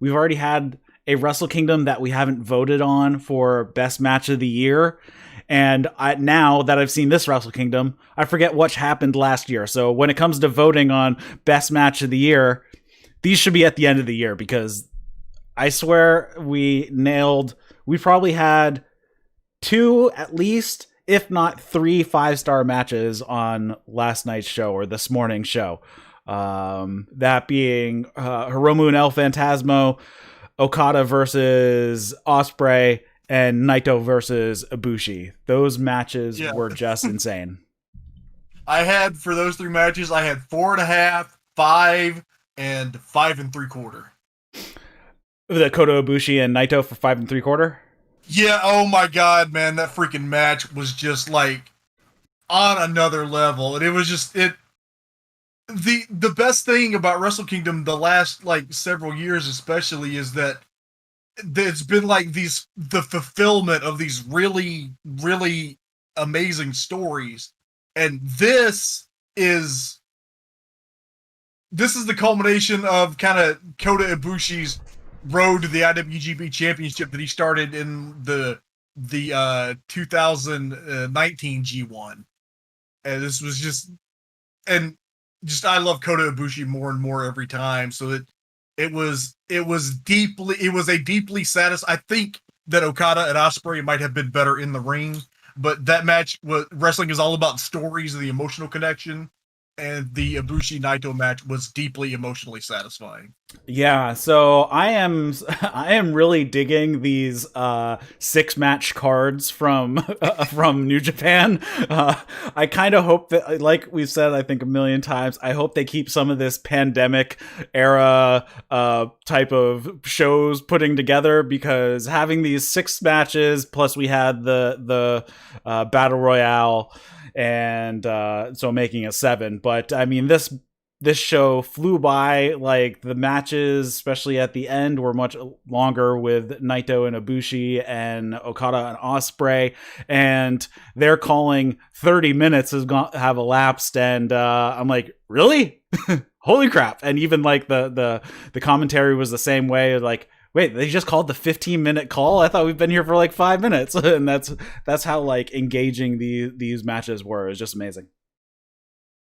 we've already had a Wrestle Kingdom that we haven't voted on for best match of the year. And now that I've seen this Wrestle Kingdom, I forget what happened last year. So when it comes to voting on best match of the year, these should be at the end of the year, because I swear we probably had 2 at least, if not 3 5-star matches on last night's show or this morning's show. That being Hiromu and El Phantasmo, Okada versus Ospreay, and Naito versus Ibushi. Those matches were just insane. I had, for those 3 matches, I had 4.5, 5, and 5 3/4. The Kota Ibushi and Naito for 5 3/4? Yeah, oh my god, man, that freaking match was just like on another level. And it was just the best thing about Wrestle Kingdom the last like several years especially is that it's been like the fulfillment of these really, really amazing stories. And this is the culmination of kind of Kota Ibushi's road to the IWGP Championship that he started in the 2019 G1. And this was just I love Kota Ibushi more and more every time. So it was a deeply satisfying. I think that Okada and Ospreay might have been better in the ring, but that match wrestling is all about stories and the emotional connection. And the Ibushi Naito match was deeply emotionally satisfying. Yeah, so I am really digging these 6-match cards from New Japan. I kind of hope that, like we've said, I think a million times, I hope they keep some of this pandemic era type of shows putting together, because having these 6 matches plus we had the Battle Royale, and so making it 7. But I mean, this show flew by. Like, the matches, especially at the end, were much longer, with Naito and Ibushi and Okada and Ospreay, and they're calling 30 minutes have elapsed, and I'm like, really? Holy crap. And even like the commentary was the same way, like, wait, they just called the 15-minute call? I thought we've been here for like 5 minutes. And that's how like engaging these matches were. It was just amazing.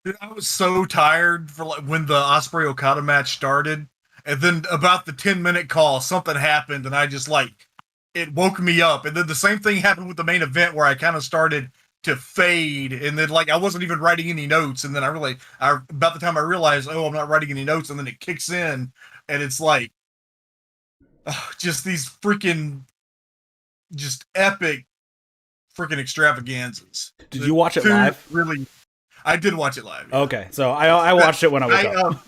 Dude, I was so tired for like when the Ospreay Okada match started, and then about the 10-minute call, something happened, and I just like, it woke me up. And then the same thing happened with the main event, where I kind of started to fade, and then like I wasn't even writing any notes, and then about the time I realized, oh, I'm not writing any notes, and then it kicks in, and it's like, just these freaking, just epic freaking extravaganzas. Did you watch it live? Really, I did watch it live. Yeah. Okay, so I watched it when I woke up.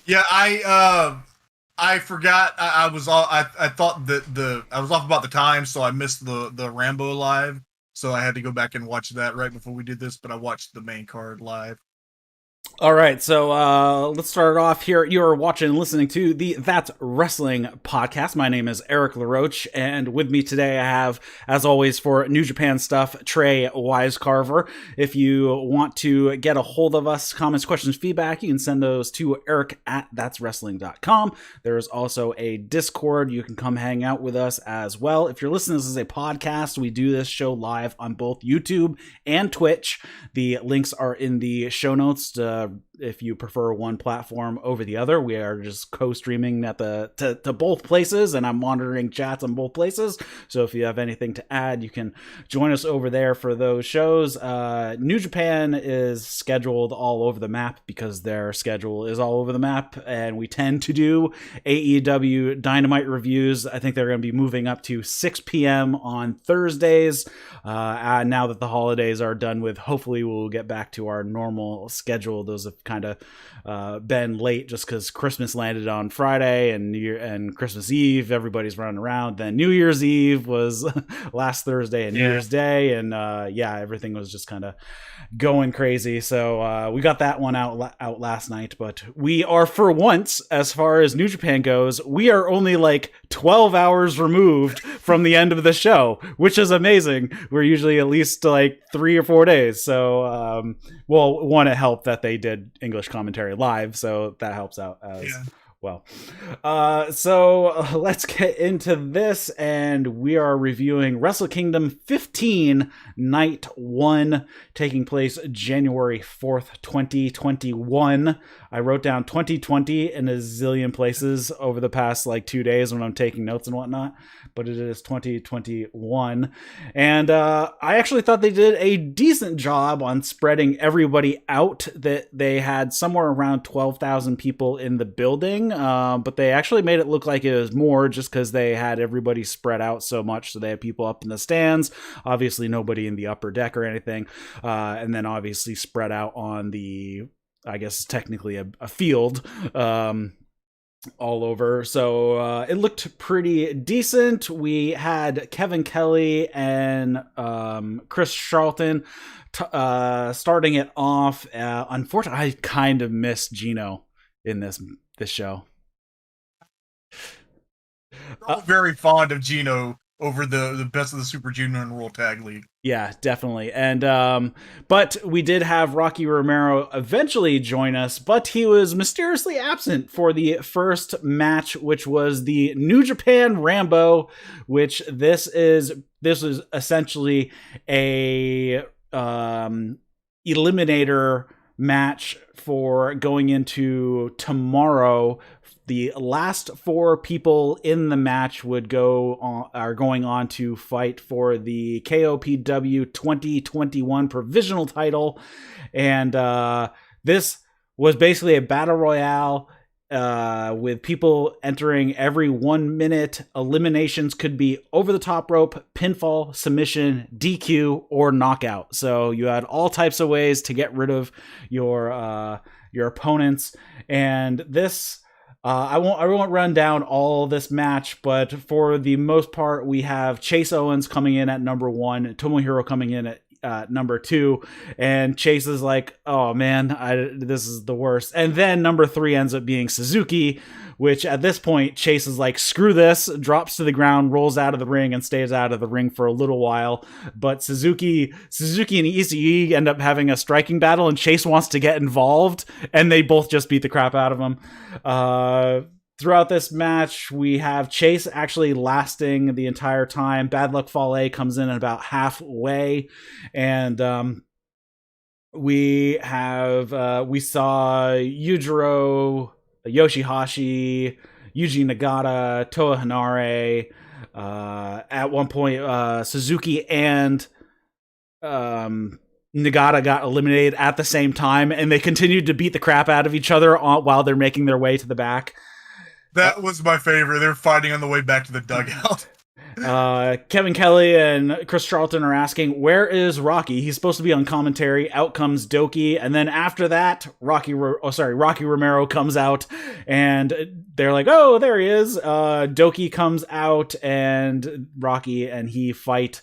Yeah, I forgot. I thought that I was off about the time, so I missed the Rambo live. So I had to go back and watch that right before we did this. But I watched the main card live. All right, so let's start off here. You're watching and listening to the That's Wrestling podcast. My name is Eric LaRoche, and with me today I have, as always, for New Japan stuff, Trae Wisecarver. If you want to get a hold of us, comments, questions, feedback, you can send those to eric@thatswrestling.com. There's also a Discord. You can come hang out with us as well. If you're listening to this as a podcast, we do this show live on both YouTube and Twitch. The links are in the show notes if you prefer one platform over the other. We are just co-streaming to both places, and I'm monitoring chats on both places. So if you have anything to add, you can join us over there for those shows. New Japan is scheduled all over the map because their schedule is all over the map, and we tend to do AEW Dynamite reviews. I think they're going to be moving up to 6 p.m. on Thursdays. Now that the holidays are done with, hopefully we'll get back to our normal schedule. Those have kind of been late just because Christmas landed on Friday, and Christmas Eve everybody's running around. Then New Year's Eve was last Thursday, and New Year's Day, and everything was just kind of going crazy. So we got that one out last night. But we are, for once, as far as New Japan goes, we are only like 12 hours removed from the end of the show, which is amazing. We're usually at least like 3 or 4 days. So one, it helped that they did English commentary live, so that helps out as Well, so let's get into this, and we are reviewing Wrestle Kingdom 15, Night 1, taking place January 4th, 2021. I wrote down 2020 in a zillion places over the past like 2 days when I'm taking notes and whatnot, but it is 2021. And I actually thought they did a decent job on spreading everybody out, that they had somewhere around 12,000 people in the building. But they actually made it look like it was more just because they had everybody spread out so much. So they had people up in the stands, obviously nobody in the upper deck or anything, and then obviously spread out on the, I guess technically a field, all over. So it looked pretty decent. We had Kevin Kelly and Chris Charlton starting it off. Unfortunately, I kind of missed Gino in this show. We're all very fond of Gino over the best of the Super Junior and World Tag League. Yeah, definitely. And but we did have Rocky Romero eventually join us, but he was mysteriously absent for the first match, which was the New Japan Rambo, which this is essentially a eliminator match for going into tomorrow. The last 4 people in the match are going on to fight for the KOPW 2021 provisional title. And this was basically a battle royale with people entering every 1 minute. Eliminations could be over the top rope, pinfall, submission, DQ, or knockout. So you had all types of ways to get rid of your opponents. And this... I won't run down all this match, but for the most part, we have Chase Owens coming in at number 1, Tomohiro coming in at number 2, and Chase is like, oh man, this is the worst. And then number 3 ends up being Suzuki, which at this point, Chase is like, screw this, drops to the ground, rolls out of the ring, and stays out of the ring for a little while. But Suzuki and Ishii end up having a striking battle, and Chase wants to get involved, and they both just beat the crap out of him. Throughout this match, we have Chase actually lasting the entire time. Bad Luck Fale comes in at about halfway, and we saw Yujiro, Yoshihashi, Yuji Nagata, Toa Hanare. At one point, Suzuki and Nagata got eliminated at the same time, and they continued to beat the crap out of each other while they're making their way to the back. That was my favorite. They're fighting on the way back to the dugout. Kevin Kelly and Chris Charlton are asking, where is Rocky? He's supposed to be on commentary. Out comes Doki, and then after that, Rocky Romero comes out, and they're like, oh, there he is. Doki comes out, and Rocky and he fight.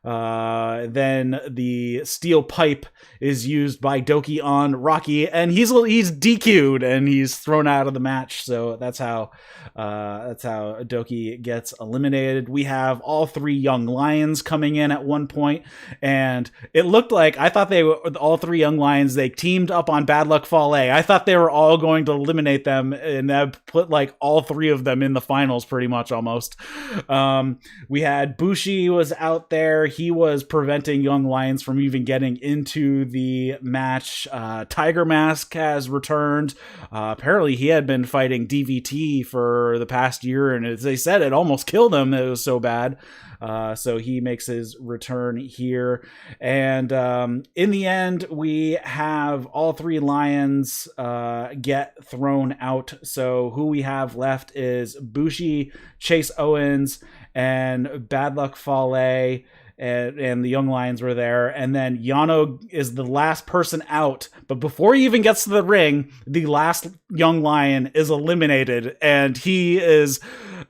Then the steel pipe is used by Doki on Rocky, and he's DQ'd and he's thrown out of the match. So that's how Doki gets eliminated. We have all 3 young lions coming in at one point, and it looked like, I thought they were all 3 young lions. They teamed up on Bad Luck Fale. I thought they were all going to eliminate them, and that put like all 3 of them in the finals pretty much almost. We had Bushi was out there. He was preventing young lions from even getting into the match. Tiger Mask has returned. Apparently he had been fighting DVT for the past year, and as they said, it almost killed him. It was so bad. So he makes his return here. And in the end, we have all 3 lions get thrown out. So who we have left is Bushi, Chase Owens, and Bad Luck Fale. And the young lions were there, and then Yano is the last person out, but before he even gets to the ring, the last young lion is eliminated, and he is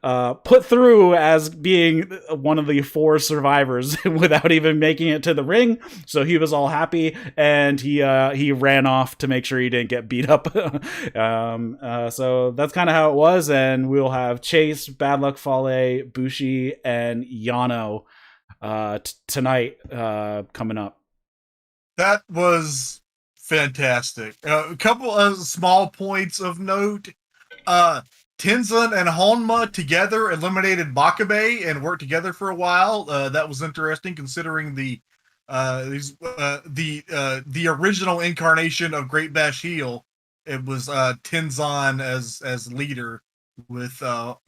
put through as being one of the 4 survivors without even making it to the ring. So he was all happy, and he ran off to make sure he didn't get beat up. So that's kind of how it was, and we'll have Chase, Bad Luck Fale, Bushi, and Yano tonight coming up. That was fantastic. A couple of small points of note. Tenzin and Honma together eliminated Makabe and worked together for a while. That was interesting considering the original incarnation of Great Bash Heel. It was Tenzin as leader with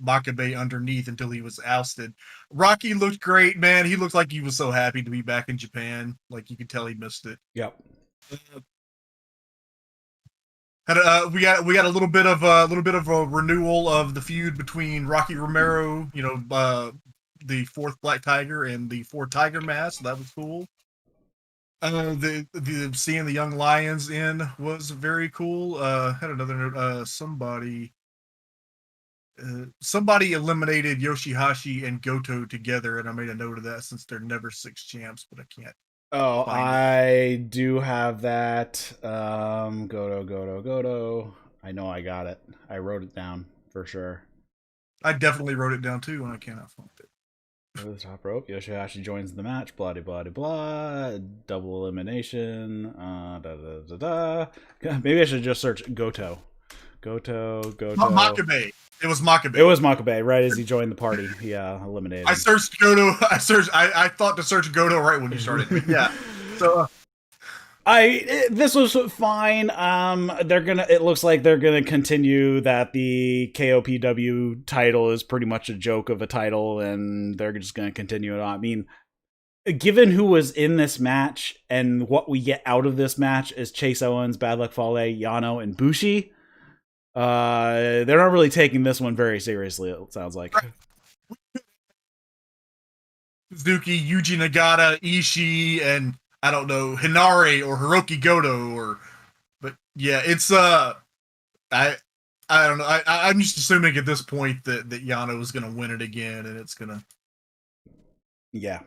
Makabe underneath until he was ousted. Rocky looked great, man. He looked like he was so happy to be back in Japan. Like you could tell he missed it. Yep. We got a little bit of a renewal of the feud between Rocky Romero, the fourth Black Tiger, and the fourth Tiger Mask. That was cool. The seeing the young lions in was very cool. Had another note. Somebody eliminated Yoshihashi and Goto together, and I made a note of that since they're never 6 champs, but I can't. Oh, I do have that. Goto. I know I got it. I wrote it down for sure. I definitely wrote it down too, and I cannot find it. Over the top rope, Yoshihashi joins the match. Blah blah blah. Double elimination. Maybe I should just search Goto. Makabe. It was Makabe. It was Makabe, right as he joined the party. Yeah, eliminated. I searched Goto. I thought to search Goto right when you started. Yeah. So this was fine. It looks like they're gonna continue that the KOPW title is pretty much a joke of a title, and they're just gonna continue it on. I mean, given who was in this match and what we get out of this match is Chase Owens, Bad Luck Fale, Yano, and Bushi. They're not really taking this one very seriously, it sounds like. Suzuki, Yuji Nagata, Ishii, and I don't know, Hinare or Hiroki Goto, but yeah, it's I don't know. I'm just assuming at this point that Yano is gonna win it again, and it's gonna. Yeah.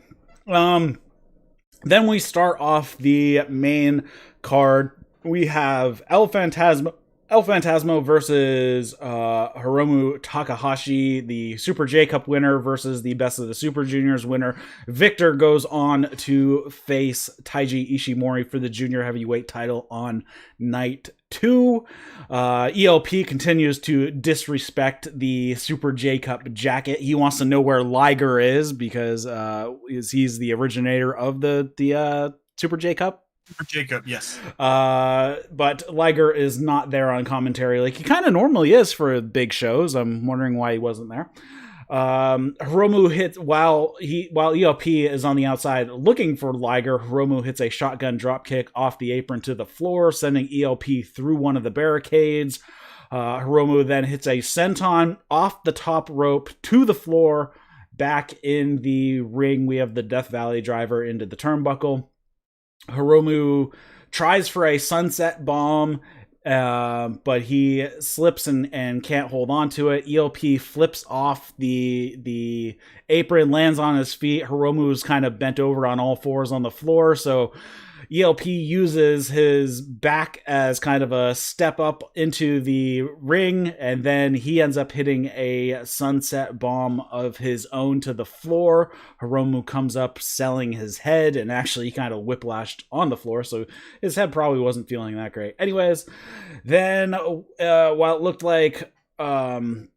Then we start off the main card. We have El Phantasmo versus Hiromu Takahashi, the Super J-Cup winner versus the Best of the Super Juniors winner. Victor goes on to face Taiji Ishimori for the junior heavyweight title on night 2. ELP continues to disrespect the Super J-Cup jacket. He wants to know where Liger is because he's the originator of the Super J-Cup. For Jacob, yes. But Liger is not there on commentary like he kind of normally is for big shows. I'm wondering why he wasn't there. Hiromu hits while ELP is on the outside looking for Liger. Hiromu hits a shotgun dropkick off the apron to the floor, sending ELP through one of the barricades. Hiromu then hits a senton off the top rope to the floor. Back in the ring, we have the Death Valley driver into the turnbuckle. Hiromu tries for a sunset bomb, but he slips and can't hold on to it. ELP flips off the apron, lands on his feet. Hiromu's kind of bent over on all fours on the floor, so ELP uses his back as kind of a step up into the ring, and then he ends up hitting a sunset bomb of his own to the floor. Hiromu comes up selling his head, and actually he kind of whiplashed on the floor, so his head probably wasn't feeling that great. Anyways, then while it looked like Hiromu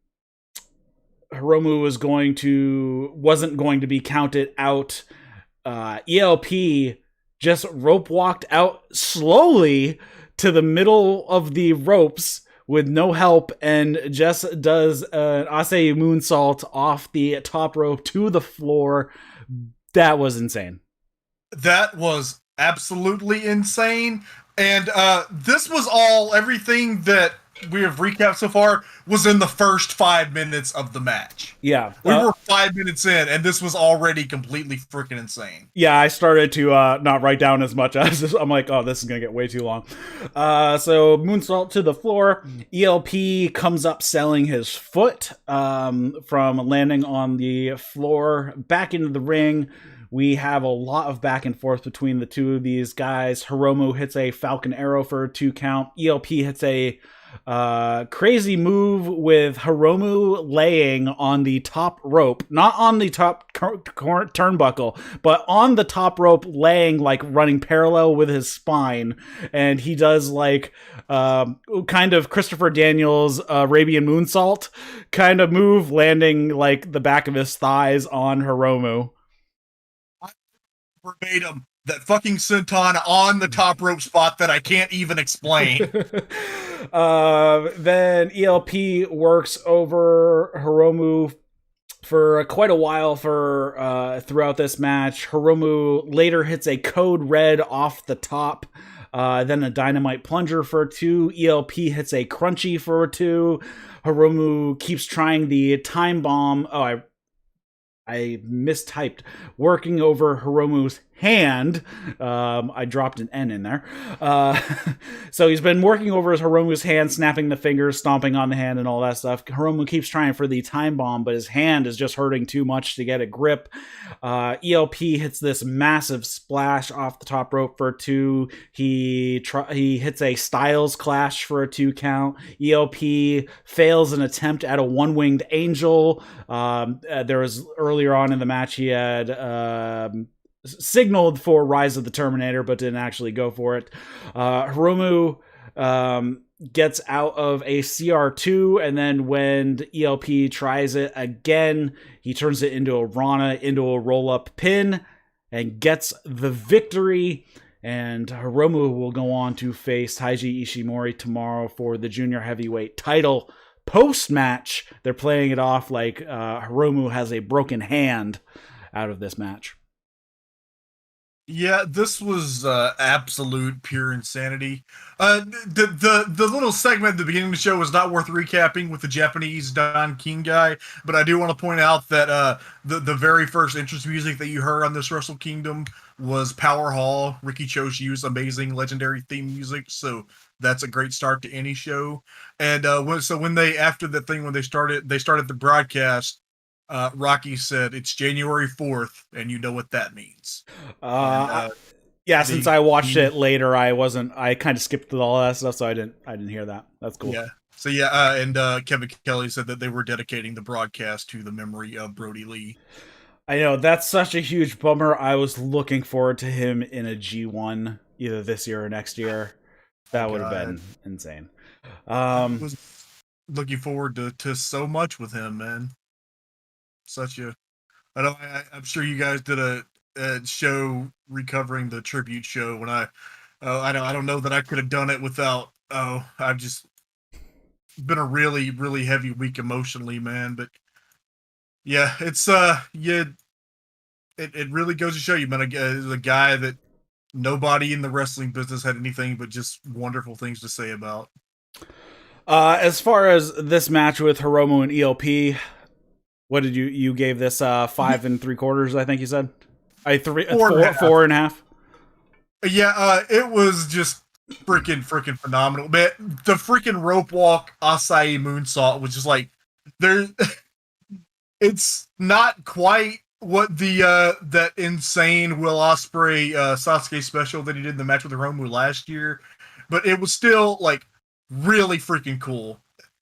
wasn't going to be counted out, ELP just rope walked out slowly to the middle of the ropes with no help and just does an Asai moonsault off the top rope to the floor. That was insane. That was absolutely insane. And this was everything that we have recapped so far was in the first 5 minutes of the match. Yeah. We were 5 minutes in, and this was already completely freaking insane. Yeah, I started to not write down as much as this. I'm like, oh, this is going to get way too long. So, moonsault to the floor. ELP comes up selling his foot from landing on the floor. Back into the ring. We have a lot of back and forth between the two of these guys. Hiromu hits a Falcon Arrow for a 2 count. ELP hits a Crazy move with Hiromu laying on the top rope, not on the top turnbuckle, but on the top rope, laying like running parallel with his spine, and he does like kind of Christopher Daniels Arabian moonsault kind of move, landing like the back of his thighs on Hiromu. Verbatim, that fucking senton on the top rope spot that I can't even explain. Then ELP works over Hiromu for quite a while for throughout this match. Hiromu later hits a code red off the top, then a dynamite plunger for a 2. ELP hits a crunchy for a 2. Hiromu keeps trying the time bomb. Oh, I mistyped. Working over Hiromu's hand. I dropped an N in there. So he's been working over Hiromu's hand, snapping the fingers, stomping on the hand, and all that stuff. Hiromu keeps trying for the time bomb, but his hand is just hurting too much to get a grip. ELP hits this massive splash off the top rope for a 2. He hits a Styles Clash for a 2 count. ELP fails an attempt at a one-winged angel. There was earlier on in the match he had signaled for Rise of the Terminator, but didn't actually go for it. Hiromu gets out of a CR2, and then when ELP tries it again, he turns it into a Rana, into a roll-up pin, and gets the victory. And Hiromu will go on to face Taiji Ishimori tomorrow for the junior heavyweight title. Post-match, they're playing it off like Hiromu has a broken hand out of this match. Yeah, this was absolute pure insanity. The little segment at the beginning of the show was not worth recapping with the Japanese Don King guy, but I do want to point out that the very first entrance music that you heard on this WrestleKingdom was Power Hall, Ricky Choshu's amazing legendary theme music. So that's a great start to any show. And when they started the broadcast, Rocky said it's January 4th, and you know what that means. Since I watched it later, I kind of skipped through all that stuff, so I didn't hear that. That's cool. Yeah. So and Kevin Kelly said that they were dedicating the broadcast to the memory of Brody Lee. I know, that's such a huge bummer. I was looking forward to him in a G1 either this year or next year. That would have been insane. I was looking forward to so much with him, man. I'm sure you guys did a show recovering the tribute show when I don't know that I could have done it without. I've just been a really, really heavy week emotionally, man. But yeah, it's it really goes to show you, man, a guy that nobody in the wrestling business had anything but just wonderful things to say about. As far as this match with Hiromu and ELP, what did you gave this 5 3/4? I think you said 4.5. Yeah, it was just freaking phenomenal. Man, the freaking rope walk Asai moonsault was just like there. It's not quite what the that insane Will Ospreay Sasuke special that he did in the match with Hiromu last year, but it was still like really freaking cool.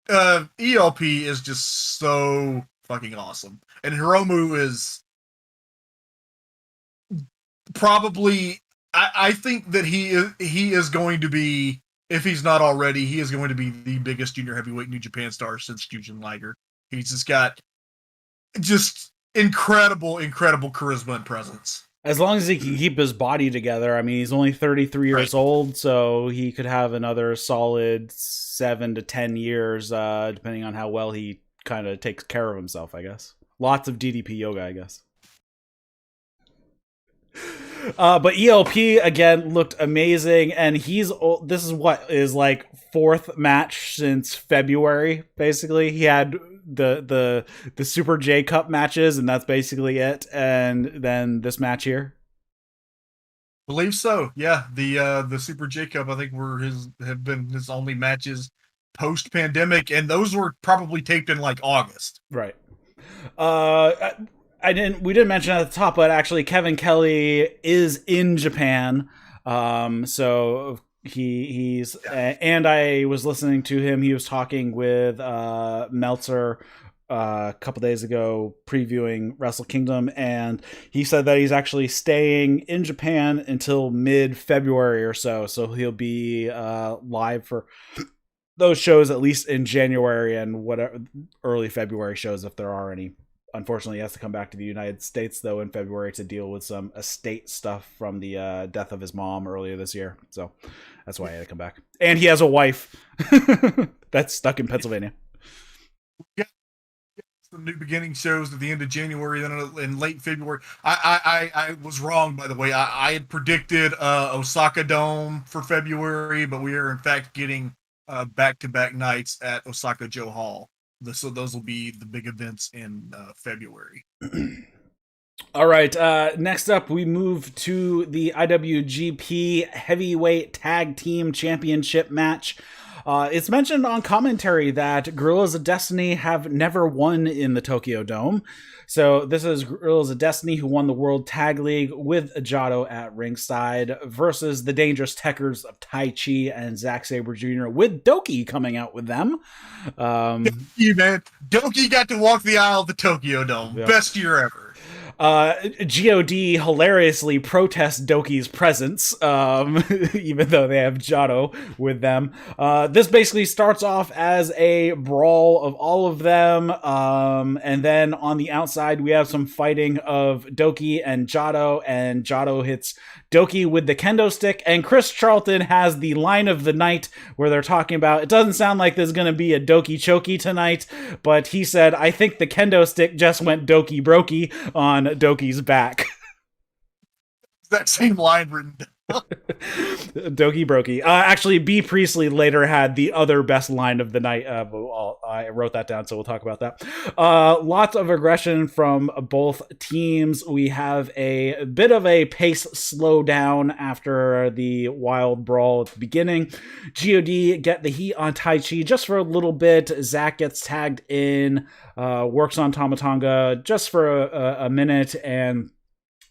ELP is just so fucking awesome, and Hiromu is probably I think that he is going to be, if he's not already, he is going to be the biggest junior heavyweight New Japan star since Jushin Liger. He's just got just incredible charisma and presence. As long as he can keep his body together. I mean, he's only 33 years old, so he could have another solid 7 to 10 years, depending on how well he kind of takes care of himself, I guess. Lots of DDP yoga, I guess. But ELP again looked amazing, and this is what is like 4th match since February. Basically, he had the Super J Cup matches, and that's basically it. And then this match here, believe so. Yeah, the Super J Cup I think have been his only matches post pandemic, and those were probably taped in like August. Right. We didn't mention at the top, but actually Kevin Kelly is in Japan. So He's and I was listening to him. He was talking with Meltzer a couple days ago previewing WrestleKingdom, and he said that he's actually staying in Japan until mid-February or so. So he'll be live for those shows at least in January and whatever early February shows if there are any. Unfortunately, he has to come back to the United States, though, in February to deal with some estate stuff from the death of his mom earlier this year. So that's why he had to come back. And he has a wife that's stuck in Pennsylvania. Yeah. Some new beginning shows at the end of January, then in late February. I was wrong, by the way. I had predicted Osaka Dome for February, but we are, in fact, getting back-to-back nights at Osaka Joe Hall. So those will be the big events in February. All right. Next up, we move to the IWGP Heavyweight Tag Team Championship match. It's mentioned on commentary that Guerillas of Destiny have never won in the Tokyo Dome. So this is Guerillas of Destiny, who won the World Tag League with Jado at ringside, versus the Dangerous Techers of Taichi and Zack Sabre Jr. with Doki coming out with them. Doki, man. Doki got to walk the aisle of the Tokyo Dome. Yep. Best year ever. God hilariously protests Doki's presence, even though they have Jado with them. This basically starts off as a brawl of all of them, and then on the outside we have some fighting of Doki and Jado hits Doki with the kendo stick, and Chris Charlton has the line of the night where they're talking about, it doesn't sound like there's going to be a Doki Choki tonight, but he said, I think the kendo stick just went Doki Brokey on Doki's back. That same line written down. Doki Brokey. Actually, B. Priestley later had the other best line of the night. I wrote that down, so we'll talk about that. Lots of aggression from both teams. We have a bit of a pace slowdown after the wild brawl at the beginning. God get the heat on Taichi just for a little bit. Zack gets tagged in, works on Tama Tonga just for a minute, and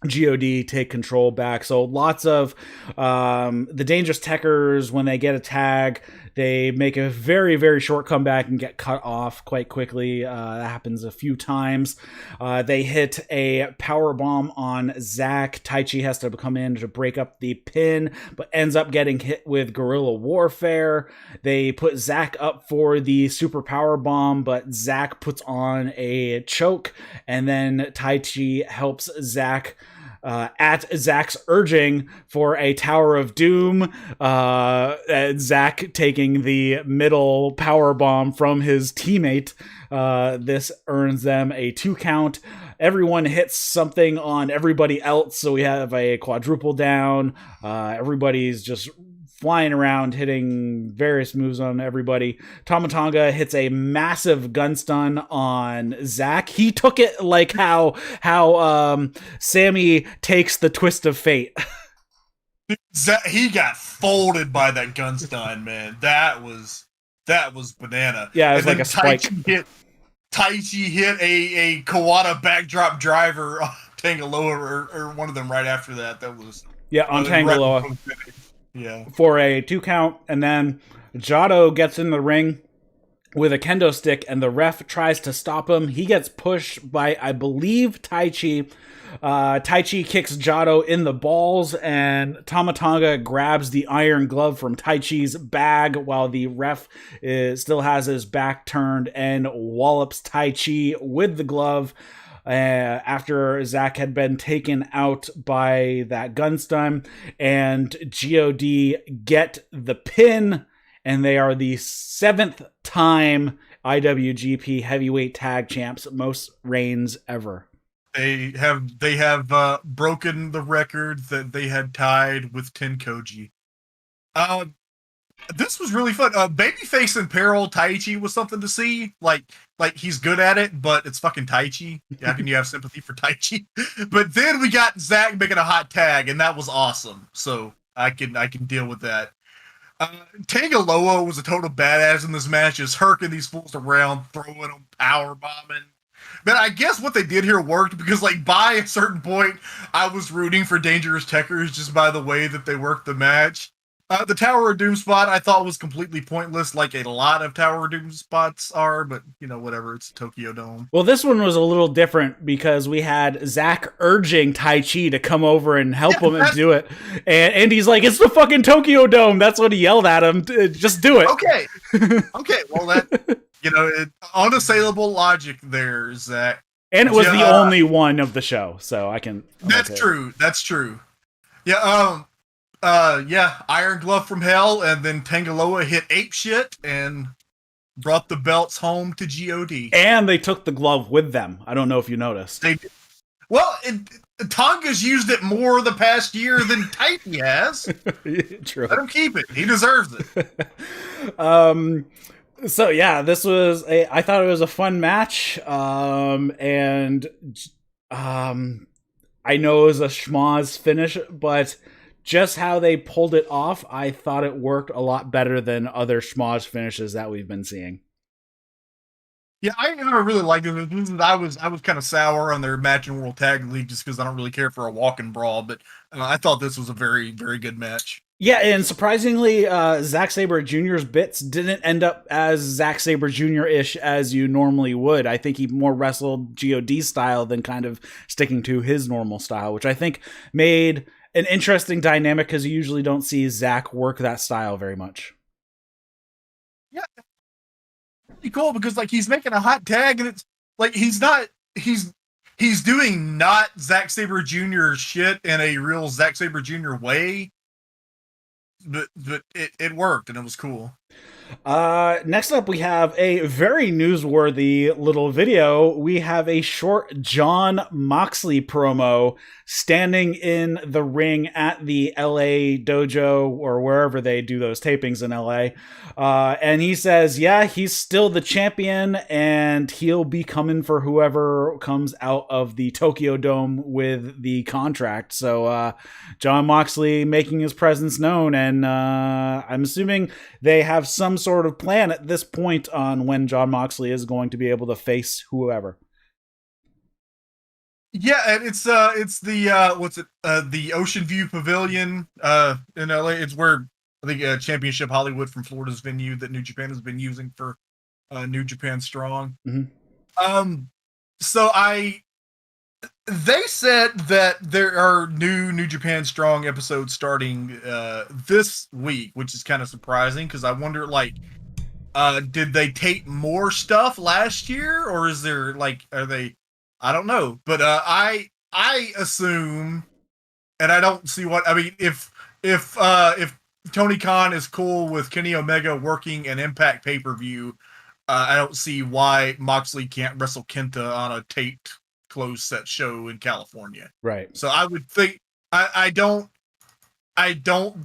God take control back. So lots of the Dangerous Techers, when they get a tag, they make a very, very short comeback and get cut off quite quickly. That happens a few times. They hit a power bomb on Zack. Taichi has to come in to break up the pin, but ends up getting hit with Guerrilla Warfare. They put Zack up for the super power bomb, but Zack puts on a choke, and then Taichi helps Zack at Zack's urging for a Tower of Doom. Zack taking the middle power bomb from his teammate. This earns them a 2 count. Everyone hits something on everybody else, so we have a quadruple down. Everybody's just flying around, hitting various moves on everybody. Tama Tonga hits a massive gun stun on Zack. He took it like how Sammy takes the twist of fate. He got folded by that gun stun, man. That was banana. Yeah, it was like a spike. Taichi hit a Kawada backdrop driver on Tangaloa, or one of them right after that. That was on Tangaloa. Yeah. For a 2 count, and then Jado gets in the ring with a kendo stick, and the ref tries to stop him. He gets pushed by, I believe, Taichi. Taichi kicks Jado in the balls, and Tama Tonga grabs the iron glove from Taichi's bag while the ref still has his back turned and wallops Taichi with the glove. After Zack had been taken out by that gun stun, and God get the pin, and they are the 7th time IWGP Heavyweight Tag Champs, most reigns ever. They have broken the record that they had tied with Tenkoji. This was really fun. Babyface in peril Taichi was something to see. Like he's good at it, but it's fucking Taichi. How can you have sympathy for Taichi? But then we got Zack making a hot tag, and that was awesome. So I can deal with that. Tangaloa was a total badass in this match, just herking these fools around, throwing them, power bombing. But I guess what they did here worked, because by a certain point, I was rooting for Dangerous Techers just by the way that they worked the match. The Tower of Doom spot I thought was completely pointless, like a lot of Tower of Doom spots are, but whatever, it's Tokyo Dome. Well, this one was a little different because we had Zack urging Taichi to come over and help him and do it. And he's like, it's the fucking Tokyo Dome. That's what he yelled at him. Just do it. Okay. Okay, well, that, unassailable logic there, Zack. And it was the only one of the show, so I can... That's true. That's true. Yeah, Iron Glove from Hell, and then Tangaloa hit apeshit and brought the belts home to GOD. And they took the glove with them. I don't know if you noticed. Tonga's used it more the past year than Taichi has. True. Let him keep it. He deserves it. So yeah, this was I thought it was a fun match. And I know it was a schmoz finish, but just how they pulled it off, I thought it worked a lot better than other schmoz finishes that we've been seeing. Yeah, I really liked it. I was kind of sour on their match in World Tag League just because I don't really care for a walk and brawl, but I thought this was a very, very good match. Yeah, and surprisingly, Zack Sabre Jr.'s bits didn't end up as Zack Sabre Jr.-ish as you normally would. I think he more wrestled GOD style than kind of sticking to his normal style, which I think made an interesting dynamic because you usually don't see Zack work that style very much. Yeah, pretty cool because he's making a hot tag and it's like he's doing not Zack Sabre Jr. shit in a real Zack Sabre Jr. way, but it worked and it was cool. Next up, we have a very newsworthy little video. We have a short Jon Moxley promo standing in the ring at the LA dojo or wherever they do those tapings in LA. And he says, yeah, he's still the champion and he'll be coming for whoever comes out of the Tokyo Dome with the contract. So, Jon Moxley making his presence known. And, I'm assuming they have some sort of plan at this point on when Jon Moxley is going to be able to face whoever. Yeah, and it's the the Ocean View Pavilion in LA. It's where I think Championship Hollywood from Florida's venue that New Japan has been using for New Japan Strong. Mm-hmm. So they said that there are New Japan Strong episodes starting this week, which is kind of surprising because I wonder did they tape more stuff last year or is there are they? I don't know, but I assume, and I don't see what I mean. If Tony Khan is cool with Kenny Omega working an Impact pay-per-view, I don't see why Moxley can't wrestle Kenta on a taped closed set show in California. Right. So I would think I don't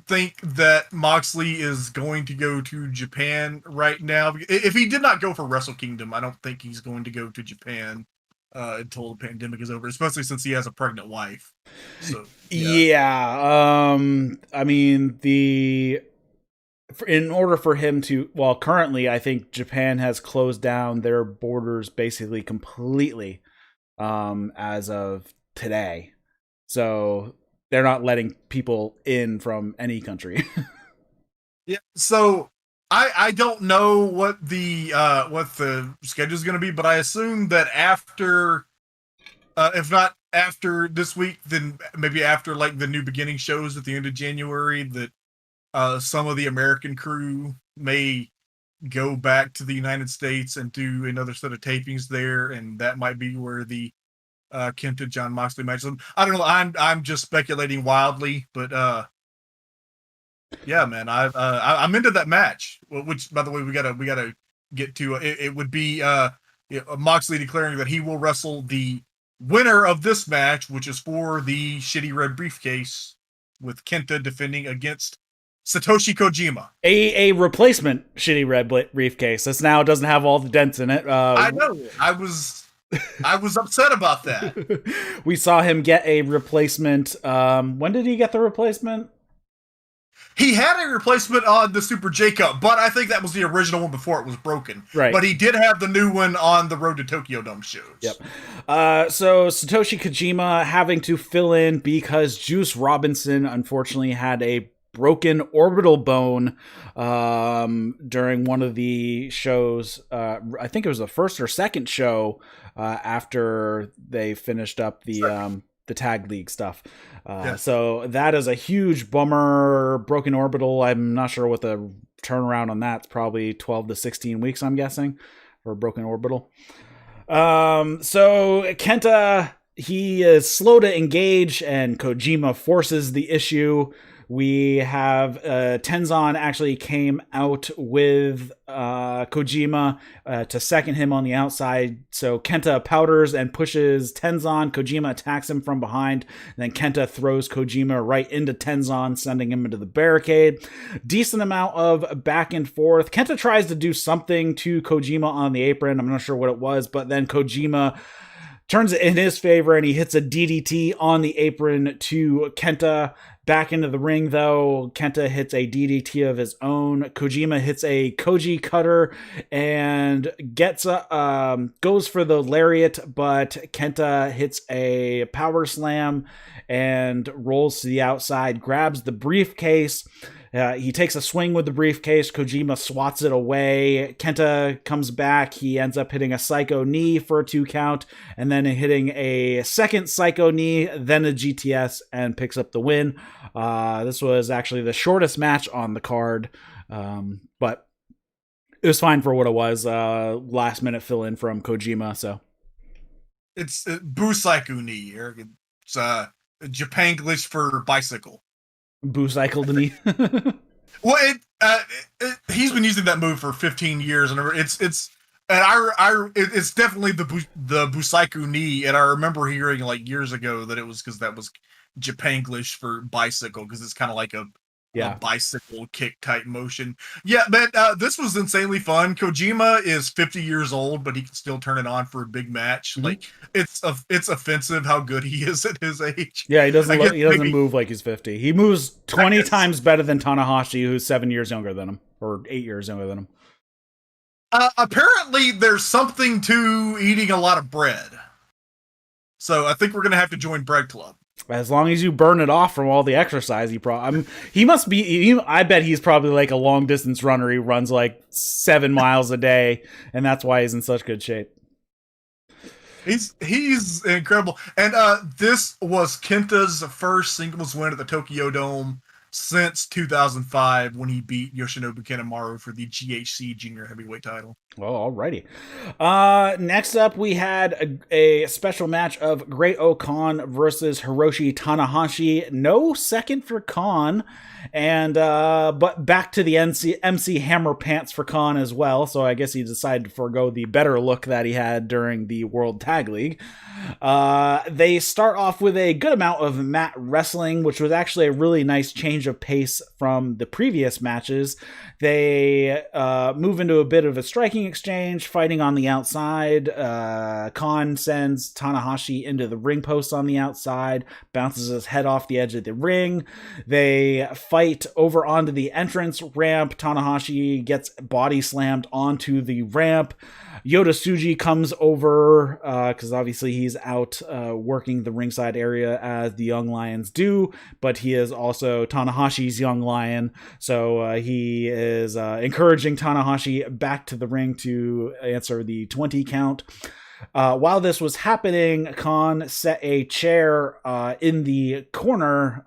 think that Moxley is going to go to Japan right now. If he did not go for WrestleKingdom, I don't think he's going to go to Japan until the pandemic is over, especially since he has a pregnant wife. So yeah. I mean, in order for him to, well, currently I think Japan has closed down their borders basically completely as of today. So they're not letting people in from any country. Yeah. So I don't know what the schedule is going to be, but I assume that after, if not after this week, then maybe after the New Beginning shows at the end of January, that some of the American crew may go back to the United States and do another set of tapings there, and that might be where the Kenta Jon Moxley match. I don't know. I'm just speculating wildly, but yeah, man, I'm into that match. Which, by the way, we gotta get to. It would be Moxley declaring that he will wrestle the winner of this match, which is for the shitty red briefcase, with Kenta defending against Satoshi Kojima. A replacement shitty red briefcase. This now doesn't have all the dents in it. I know. I was upset about that. We saw him get a replacement. When did he get the replacement? He had a replacement on the Super J-Cup, but I think that was the original one before it was broken. Right. But he did have the new one on the Road to Tokyo Dome shows. Yep. So Satoshi Kojima having to fill in because Juice Robinson unfortunately had a broken orbital bone during one of the shows. I think it was the first or second show after they finished up the tag league stuff. So that is a huge bummer. Broken orbital. I'm not sure what the turnaround on that's. Probably 12 to 16 weeks, I'm guessing, for a broken orbital. So Kenta, he is slow to engage, and Kojima forces the issue. We have Tenzan actually came out with Kojima to second him on the outside. So Kenta powders and pushes Tenzan. Kojima attacks him from behind. And then Kenta throws Kojima right into Tenzan, sending him into the barricade. Decent amount of back and forth. Kenta tries to do something to Kojima on the apron. I'm not sure what it was, but then Kojima turns it in his favor, and he hits a DDT on the apron to Kenta. Back into the ring, though, Kenta hits a DDT of his own. Kojima hits a Koji cutter and goes for the lariat, but Kenta hits a power slam and rolls to the outside, grabs the briefcase. He takes a swing with the briefcase. Kojima swats it away. Kenta comes back. He ends up hitting a psycho knee for a 2 count, and then hitting a second psycho knee, then a GTS, and picks up the win. This was actually the shortest match on the card, but it was fine for what it was. Last minute fill in from Kojima. So it's Busaiku knee, Eric. It's Japanglish for bicycle. Boo-cycled knee. Well, he's been using that move for 15 years, and it's definitely the Busaiku knee. And I remember hearing like years ago that it was because that was Japanglish for bicycle, because it's kind of like a bicycle kick type motion. Yeah, man, this was insanely fun. Kojima is 50 years old, but he can still turn it on for a big match. Mm-hmm. Like it's offensive how good he is at his age. Yeah, he doesn't move like he's 50. He moves 20 times better than Tanahashi, who's 7 years younger than him, or 8 years younger than him. Apparently, there's something to eating a lot of bread. So I think we're gonna have to join Bread Club. As long as you burn it off from all the exercise, he must be. I bet he's probably like a long distance runner. He runs like 7 miles a day, and that's why he's in such good shape. He's incredible, and this was Kenta's first singles win at the Tokyo Dome since 2005, when he beat Yoshinobu Kanemaru for the GHC Junior Heavyweight title. Well, alrighty. Next up, we had a special match of Great O-Khan versus Hiroshi Tanahashi. No second for Khan, and but back to the MC Hammer Pants for Khan as well. So I guess he decided to forego the better look that he had during the World Tag League. They start off with a good amount of mat wrestling, which was actually a really nice change of pace from the previous matches. They move into a bit of a striking exchange, fighting on the outside. Khan sends Tanahashi into the ring post on the outside, bounces his head off the edge of the ring. They fight over onto the entrance ramp. Tanahashi gets body slammed onto the ramp. Yota Tsuji comes over because obviously he's out working the ringside area as the Young Lions do, but he is also Tanahashi's Young Lion, so he is encouraging Tanahashi back to the ring to answer the 20 count. While this was happening, Khan set a chair in the corner.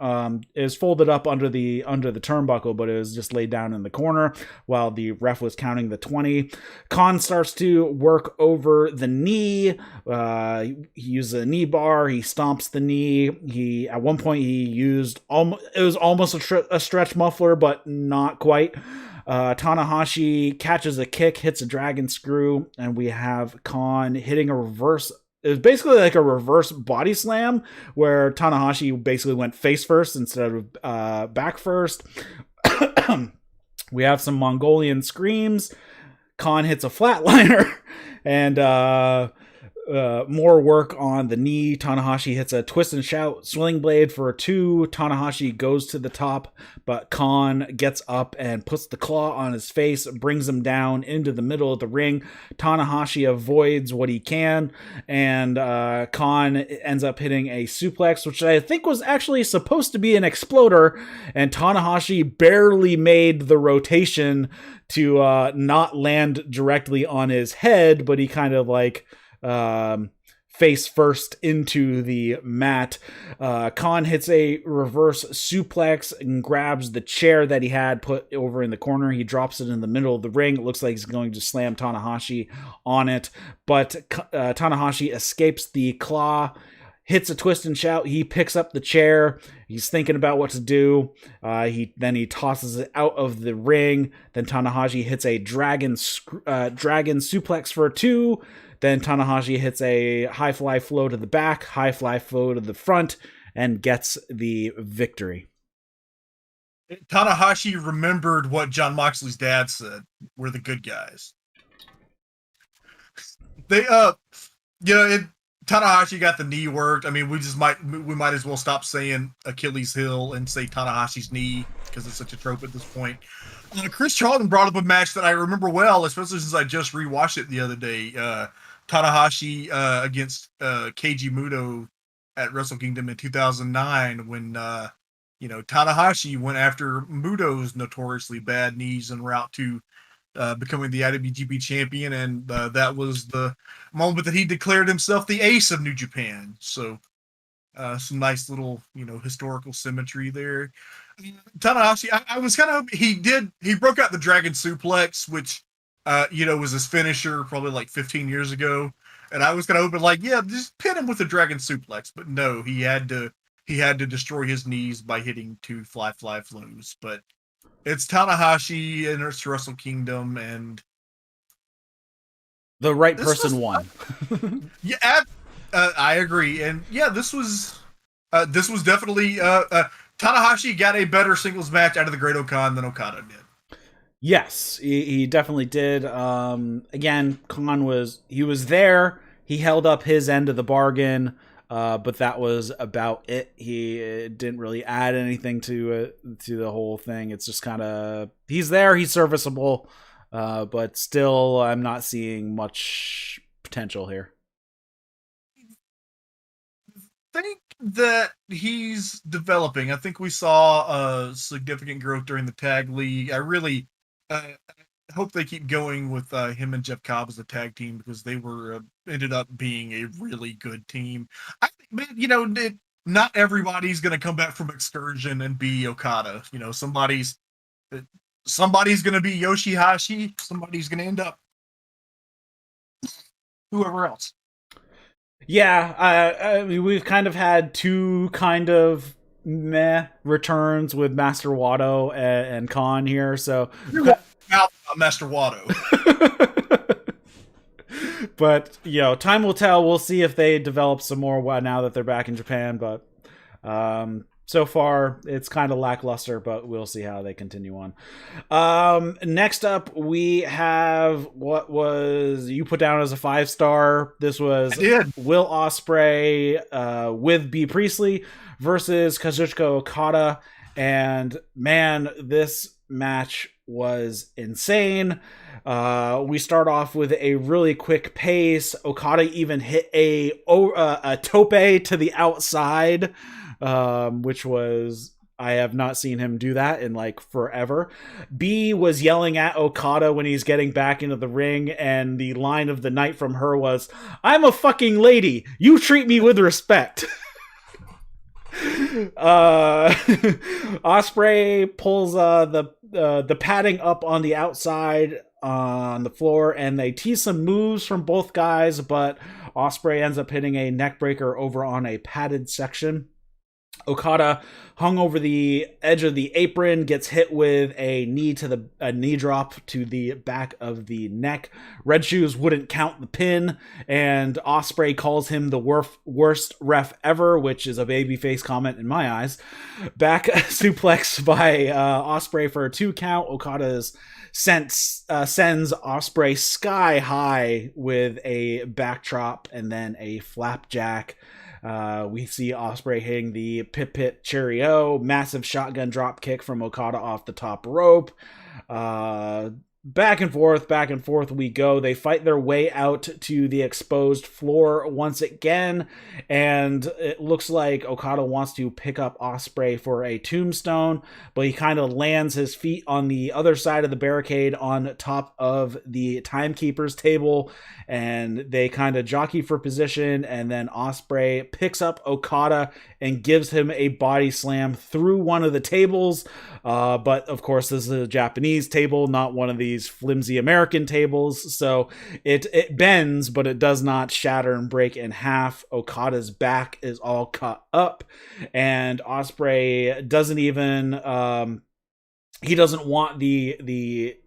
It was folded up under the turnbuckle, but it was just laid down in the corner while the ref was counting the 20. Khan starts to work over the knee. He uses a knee bar. He stomps the knee. At one point he used it was almost a stretch muffler, but not quite. Tanahashi catches a kick, hits a dragon screw, and we have Khan hitting a reverse. It was basically like a reverse body slam where Tanahashi basically went face first instead of back first. We have some Mongolian screams. Khan hits a flatliner, and More work on the knee. Tanahashi hits a twist and shout swing blade for a 2. Tanahashi goes to the top, but Khan gets up and puts the claw on his face, brings him down into the middle of the ring. Tanahashi avoids what he can, and Khan ends up hitting a suplex, which I think was actually supposed to be an exploder, and Tanahashi barely made the rotation to not land directly on his head, but he kind of like face first into the mat. Khan hits a reverse suplex and grabs the chair that he had put over in the corner. He drops it in the middle of the ring. It looks like he's going to slam Tanahashi on it, but Tanahashi escapes the claw, hits a twist and shout. He picks up the chair. He's thinking about what to do. He tosses it out of the ring. Then Tanahashi hits a dragon suplex for a 2. Then Tanahashi hits a high fly flow to the back, high fly flow to the front, and gets the victory. Tanahashi remembered what John Moxley's dad said. We're the good guys. Tanahashi got the knee worked. I mean, we might as well stop saying Achilles heel and say Tanahashi's knee because it's such a trope at this point. Chris Charlton brought up a match that I remember well, especially since I just rewatched it the other day. Tanahashi against Keiji Muto at WrestleKingdom in 2009 when Tanahashi went after Muto's notoriously bad knees en route to becoming the IWGP champion, and that was the moment that he declared himself the ace of New Japan. So some nice little historical symmetry there. Tanahashi, I was kind of he broke out the dragon suplex, which was his finisher probably like 15 years ago, and I was kind of hoping like, yeah, just pin him with a dragon suplex, but no, he had to destroy his knees by hitting 2 fly flows. But it's Tanahashi and it's WrestleKingdom, and the right person won. Yeah, I agree, and yeah, this was definitely Tanahashi got a better singles match out of the Great Okan than Okada did. Yes, he definitely did. Again, Khan was there. He held up his end of the bargain, but that was about it. He didn't really add anything to the whole thing. It's just kind of he's there. He's serviceable, but still, I'm not seeing much potential here. I think that he's developing. I think we saw significant growth during the tag league. I really hope they keep going with him and Jeff Cobb as a tag team because they were ended up being a really good team. I think, man, not everybody's going to come back from excursion and be Okada. Somebody's going to be Yoshihashi. Somebody's going to end up whoever else. Yeah, I mean, we've kind of had 2 kind of meh returns with Master Wato and Khan here, so Master Wato. But time will tell. We'll see if they develop some more now that they're back in Japan, but so far it's kind of lackluster, but we'll see how they continue on. Next up we have what was you put down as a 5-star. This was Will Ospreay with B Priestley versus Kazuchika Okada, and man, this match was insane. We start off with a really quick pace. Okada even hit a tope to the outside, which was, I have not seen him do that in like forever. B was yelling at Okada when he's getting back into the ring, and the line of the night from her was, "I'm a fucking lady. You treat me with respect." Ospreay pulls the padding up on the outside on the floor, and they tease some moves from both guys, but Ospreay ends up hitting a neck breaker over on a padded section. Okada hung over the edge of the apron, gets hit with a knee drop to the back of the neck. Red Shoes wouldn't count the pin, and Ospreay calls him the worst ref ever, which is a babyface comment in my eyes. Back suplex by Ospreay for a 2 count. Okada sends Ospreay sky high with a backdrop and then a flapjack. We see Ospreay hitting the Pit Cheerio, massive shotgun drop kick from Okada off the top rope. Back and forth we go. They fight their way out to the exposed floor once again, and it looks like Okada wants to pick up Ospreay for a tombstone, but he kind of lands his feet on the other side of the barricade on top of the timekeeper's table, and they kind of jockey for position, and then Ospreay picks up Okada and gives him a body slam through one of the tables, but of course this is a Japanese table, not one of these flimsy American tables, so it bends, but it does not shatter and break in half. Okada's back is all cut up, and Ospreay doesn't even he doesn't want the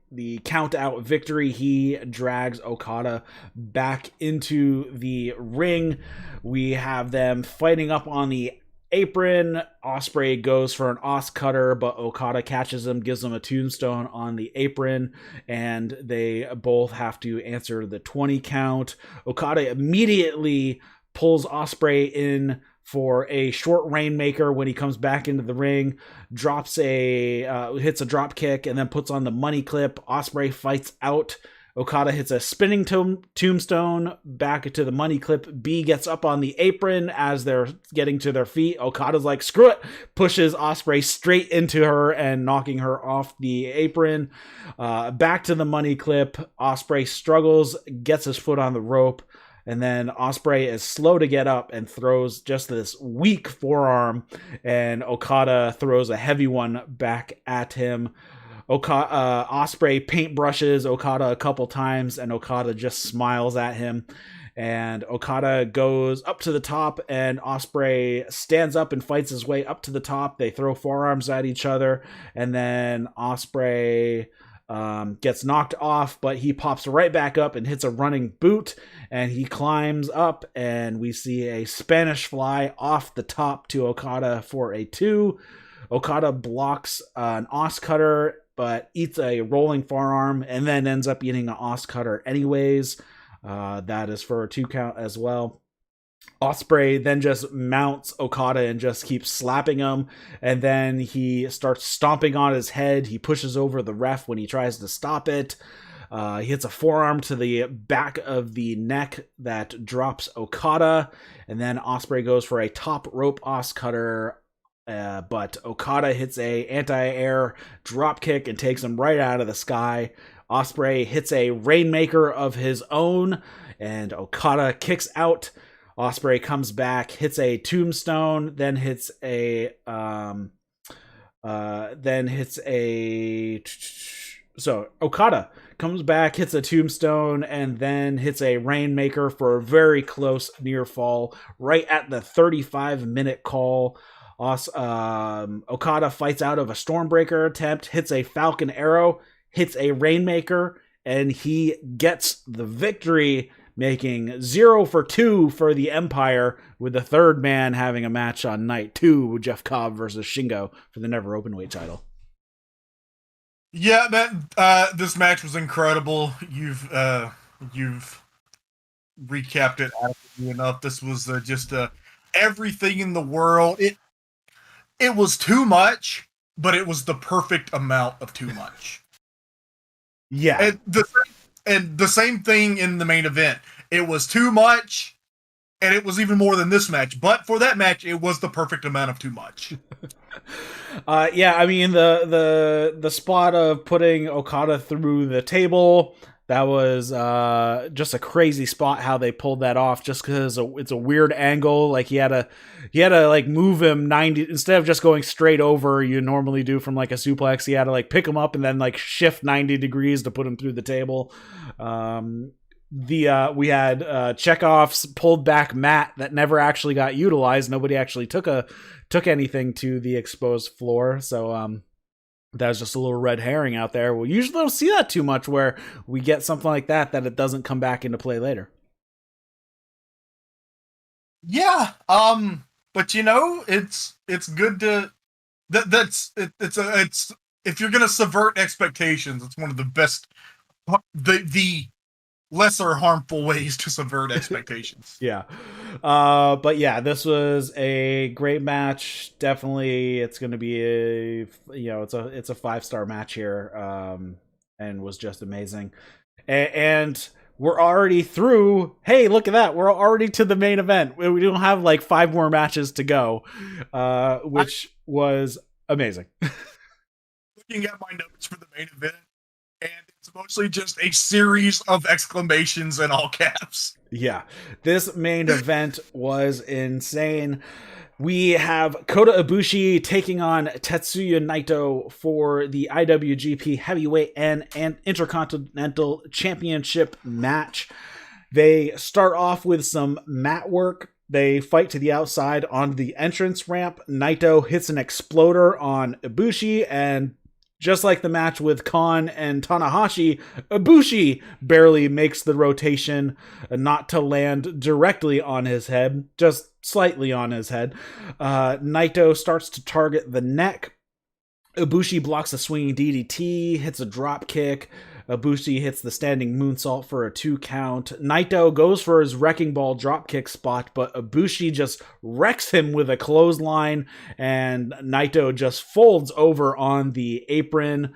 count out victory. He drags Okada back into the ring. We have them fighting up on the apron. Ospreay goes for an Os cutter, but Okada catches him, gives him a tombstone on the apron, and they both have to answer the 20 count. Okada immediately pulls Ospreay in for a short rainmaker when he comes back into the ring, hits a drop kick, and then puts on the money clip. Ospreay fights out. Okada hits a spinning tombstone back to the money clip. B gets up on the apron as they're getting to their feet. Okada's like, screw it, pushes Ospreay straight into her and knocking her off the apron. Back to the money clip. Ospreay struggles, gets his foot on the rope, and then Ospreay is slow to get up and throws just this weak forearm, and Okada throws a heavy one back at him. Ospreay paintbrushes Okada a couple times, and Okada just smiles at him. And Okada goes up to the top, and Ospreay stands up and fights his way up to the top. They throw forearms at each other, and then Ospreay gets knocked off, but he pops right back up and hits a running boot, and he climbs up, and we see a Spanish fly off the top to Okada for a 2. Okada blocks an Os cutter, but eats a rolling forearm, and then ends up eating an Os cutter anyways. That is for a 2 count as well. Ospreay then just mounts Okada and just keeps slapping him, and then he starts stomping on his head. He pushes over the ref when he tries to stop it. He hits a forearm to the back of the neck that drops Okada, and then Ospreay goes for a top rope Os cutter, but Okada hits a anti-air drop kick and takes him right out of the sky. Ospreay hits a rainmaker of his own, and Okada kicks out. Ospreay comes back, hits a tombstone, then hits a so Okada comes back, hits a tombstone, and then hits a rainmaker for a very close near fall right at the 35-minute call. Okada fights out of a Stormbreaker attempt, hits a Falcon Arrow, hits a Rainmaker, and he gets the victory, making 0 for 2 for the Empire, with the third man having a match on night 2, Jeff Cobb versus Shingo for the Never Openweight title. Yeah, this match was incredible. You've recapped it adequately enough. This was just everything in the world. It was too much, but it was the perfect amount of too much. Yeah. And the same thing in the main event. It was too much, and it was even more than this match. But for that match, it was the perfect amount of too much. Yeah, I mean, the spot of putting Okada through the table, that was just a crazy spot how they pulled that off, just because it's a weird angle. Like he had to like move him 90 instead of just going straight over you normally do from like a suplex. He had to like pick him up and then like shift 90 degrees to put him through the table. we had Chekhov's pulled back mat that never actually got utilized. Nobody actually took anything to the exposed floor. So that was just a little red herring out there. We usually don't see that too much, where we get something like that it doesn't come back into play later. Yeah, but it's good to it's if you're gonna subvert expectations, it's one of the best, the lesser harmful ways to subvert expectations. Yeah. But yeah, this was a great match. Definitely it's going to be it's a 5-star match here. And was just amazing. And we're already through. Hey, look at that. We're already to the main event. We don't have like 5 more matches to go, which was amazing. Looking at my notes for the main event, and it's mostly just a series of exclamations in all caps. Yeah, this main event was insane. We have Kota Ibushi taking on Tetsuya Naito for the IWGP Heavyweight and Intercontinental Championship match. They start off with some mat work. They fight to the outside on the entrance ramp. Naito hits an exploder on Ibushi, and just like the match with Khan and Tanahashi, Ibushi barely makes the rotation, not to land directly on his head, just slightly on his head. Naito starts to target the neck. Ibushi blocks a swinging DDT, hits a drop kick. Ibushi hits the standing moonsault for a 2 count. Naito goes for his wrecking ball dropkick spot, but Ibushi just wrecks him with a clothesline, and Naito just folds over on the apron.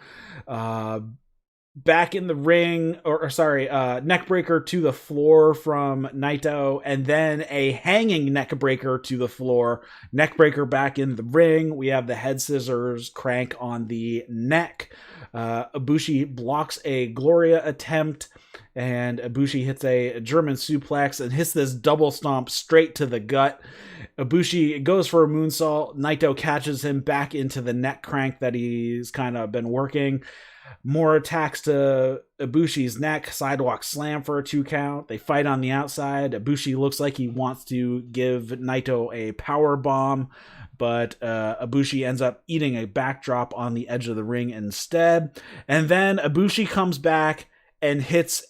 Back in the ring, neckbreaker to the floor from Naito, and then a hanging neckbreaker to the floor. Neckbreaker back in the ring. We have the head scissors crank on the neck. Ibushi blocks a Gloria attempt, and Ibushi hits a German suplex and hits this double stomp straight to the gut. Ibushi goes for a moonsault. Naito catches him back into the neck crank that he's kind of been working. More attacks to Ibushi's neck. Sidewalk slam for a 2 count. They fight on the outside. Ibushi looks like he wants to give Naito a power bomb, but Ibushi ends up eating a backdrop on the edge of the ring instead. And then Ibushi comes back and hits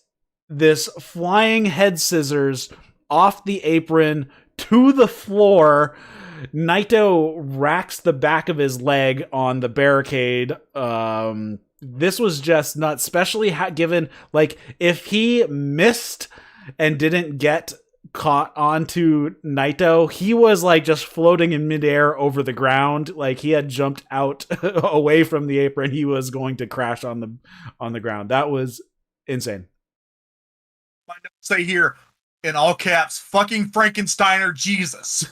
this flying head scissors off the apron to the floor. Naito racks the back of his leg on the barricade. This was just nuts, especially given, like, if he missed and didn't get caught onto Naito, he was like just floating in midair over the ground. Like, he had jumped out away from the apron. He was going to crash on the ground. That was insane. I say here, in all caps, fucking Frankensteiner Jesus.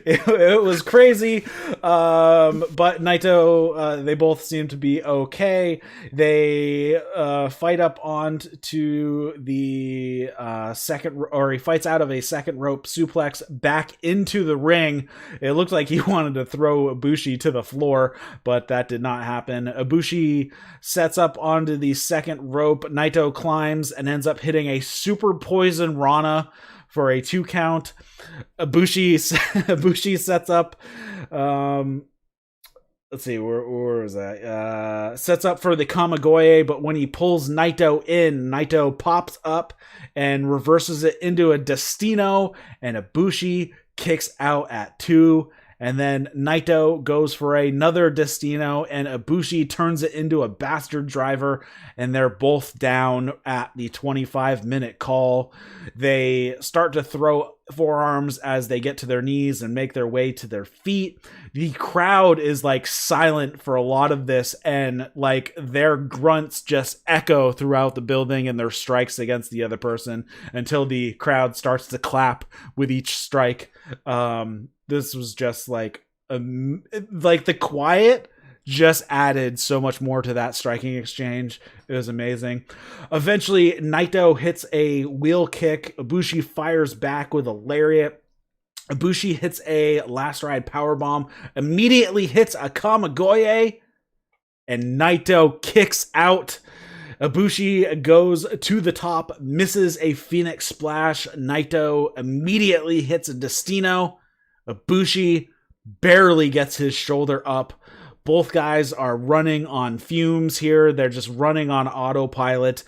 It was crazy. But Naito, they both seem to be okay. They fight up onto the he fights out of a second rope suplex back into the ring. It looked like he wanted to throw Ibushi to the floor, but that did not happen. Ibushi sets up onto the second rope. Naito climbs and ends up hitting a super poison Rana for a 2 count. Ibushi sets up. Let's see, where was that? Sets up for the Kamigoye, but when he pulls Naito in, Naito pops up and reverses it into a Destino, and Ibushi kicks out at 2. And then Naito goes for another Destino, and Ibushi turns it into a bastard driver, and they're both down at the 25-minute call. They start to throw forearms as they get to their knees and make their way to their feet. The crowd is like silent for a lot of this, and like their grunts just echo throughout the building and their strikes against the other person until the crowd starts to clap with each strike. This was just like the quiet just added so much more to that striking exchange. It was amazing. Eventually, Naito hits a wheel kick. Ibushi fires back with a lariat. Ibushi hits a last ride powerbomb, immediately hits a Kamigoye, and Naito kicks out. Ibushi goes to the top, misses a Phoenix Splash. Naito immediately hits a Destino. Ibushi barely gets his shoulder up. Both guys are running on fumes here. They're just running on autopilot.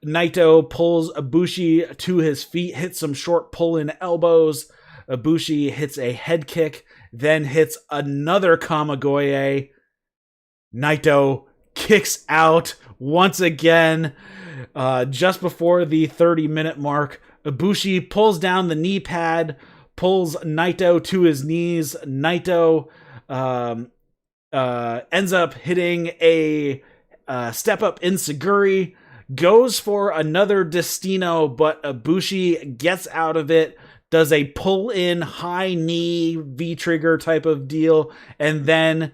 Naito pulls Ibushi to his feet, hits some short pull-in elbows. Ibushi hits a head kick, then hits another Kamigoye. Naito kicks out once again. Just before the 30-minute mark, Ibushi pulls down the knee pad, pulls Naito to his knees. Naito ends up hitting a step-up enziguri, goes for another Destino, but Ibushi gets out of it, does a pull-in high knee V-trigger type of deal, and then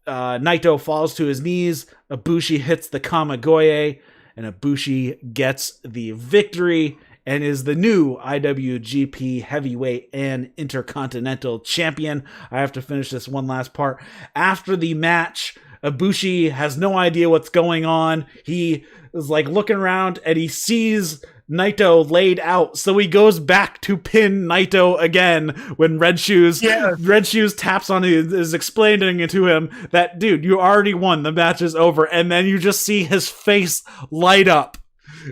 Naito falls to his knees. Ibushi hits the Kamigoye, and Ibushi gets the victory and is the new IWGP Heavyweight and Intercontinental Champion. I have to finish this one last part. After the match, Ibushi has no idea what's going on. He is like looking around and he sees Naito laid out, so he goes back to pin Naito again when Red Shoes taps on him, is explaining it to him that, dude, you already won, the match is over, and then you just see his face light up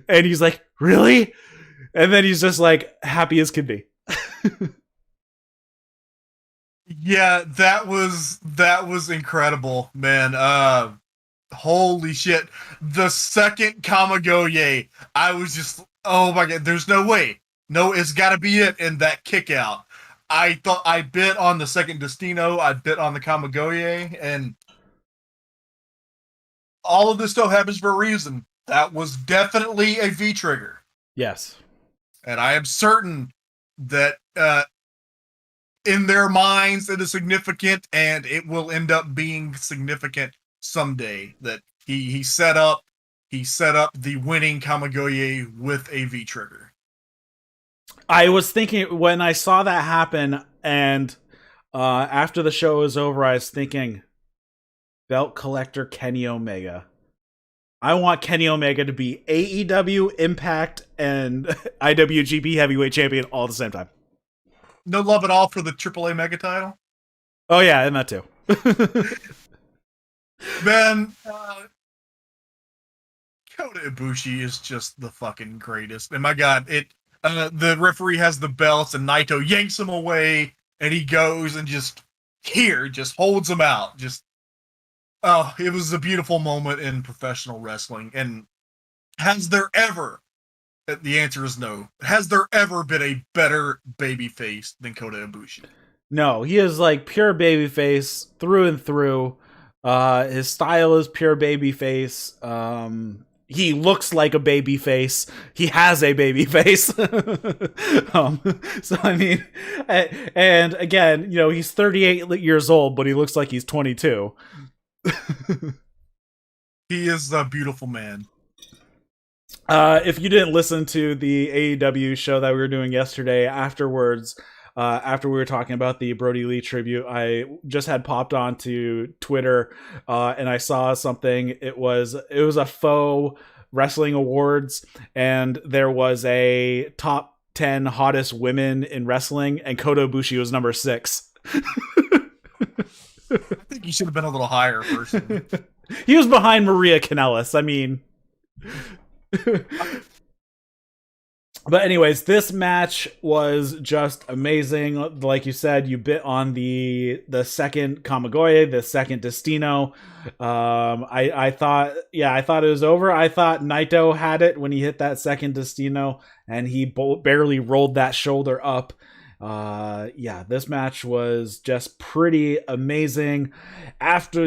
and he's like, really? And then he's just like happy as can be. Yeah, that was incredible, man. Holy shit. The second Kamigoye, I was just, oh my god, there's no way. No, it's gotta be it. And that kick out. I thought I bit on the second Destino, I bit on the Kamigoye, and all of this stuff happens for a reason. That was definitely a V-trigger. Yes. And I am certain that in their minds it is significant, and it will end up being significant someday. That he set up the winning Kamigoye with a V-trigger. I was thinking when I saw that happen, and after the show was over, I was thinking, belt collector Kenny Omega. I want Kenny Omega to be AEW, Impact, and IWGP Heavyweight Champion all at the same time. No love at all for the AAA Mega title? Oh yeah, and that too. Man, Kota Ibushi is just the fucking greatest. And my god, the referee has the belts and Naito yanks him away and he goes and just holds him out. Oh, it was a beautiful moment in professional wrestling. And has there ever, the answer is no, has there ever been a better babyface than Kota Ibushi? No, he is like pure babyface through and through. His style is pure babyface. He looks like a babyface. He has a babyface. So I mean, and again, you know, he's 38 years old, but he looks like he's 22. He is a beautiful man. If you didn't listen to the AEW show that we were doing yesterday, afterwards, after we were talking about the Brody Lee tribute, I just had popped onto Twitter, and I saw something. It was a faux wrestling awards, and there was a top 10 hottest women in wrestling, and Kota Ibushi was number 6. I think he should have been a little higher, personally. He was behind Maria Kanellis. I mean, but anyways, this match was just amazing. Like you said, you bit on the second Kamigoye, the second Destino. I thought it was over. I thought Naito had it when he hit that second Destino, and he barely rolled that shoulder up. This match was just pretty amazing. After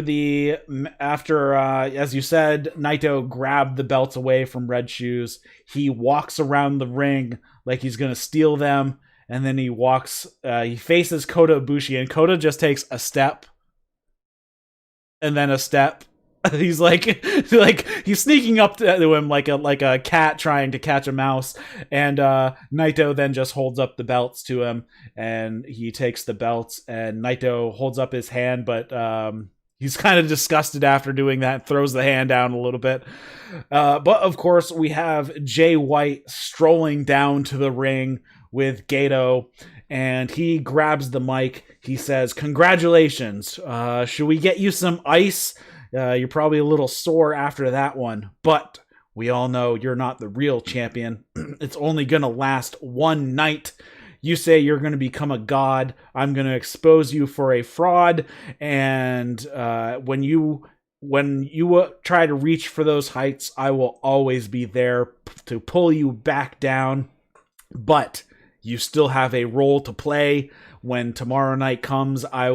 as you said, Naito grabbed the belts away from Red Shoes. He walks around the ring like he's gonna steal them, and then he faces Kota Ibushi, and Kota just takes a step and then a step. He's like he's sneaking up to him like a cat trying to catch a mouse, and Naito then just holds up the belts to him, and he takes the belts, and Naito holds up his hand, but He's kind of disgusted after doing that, throws the hand down a little bit. But of course, we have Jay White strolling down to the ring with Gato, and he grabs the mic. He says, "Congratulations. Should we get you some ice? You're probably a little sore after that one, but we all know you're not the real champion. It's only going to last one night. You say you're going to become a god. I'm going to expose you for a fraud. And when you try to reach for those heights, I will always be there to pull you back down. But you still have a role to play. When tomorrow night comes, I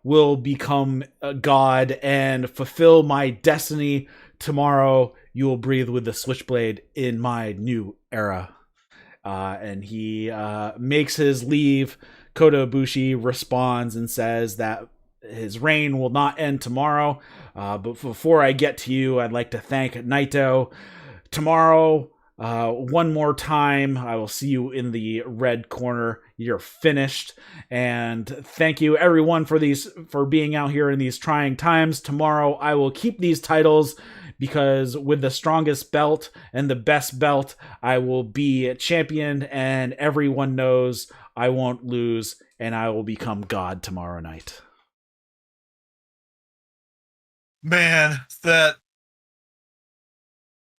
will become a god and fulfill my destiny. Tomorrow, you will breathe with the switchblade in my new era." And he makes his leave. Kota Ibushi responds and says that his reign will not end tomorrow. But before I get to you, I'd like to thank Naito. Tomorrow, one more time, I will see you in the red corner. You're finished. And thank you everyone for being out here in these trying times. Tomorrow, I will keep these titles, because with the strongest belt and the best belt, I will be a champion, and everyone knows I won't lose, and I will become God tomorrow night. Man, that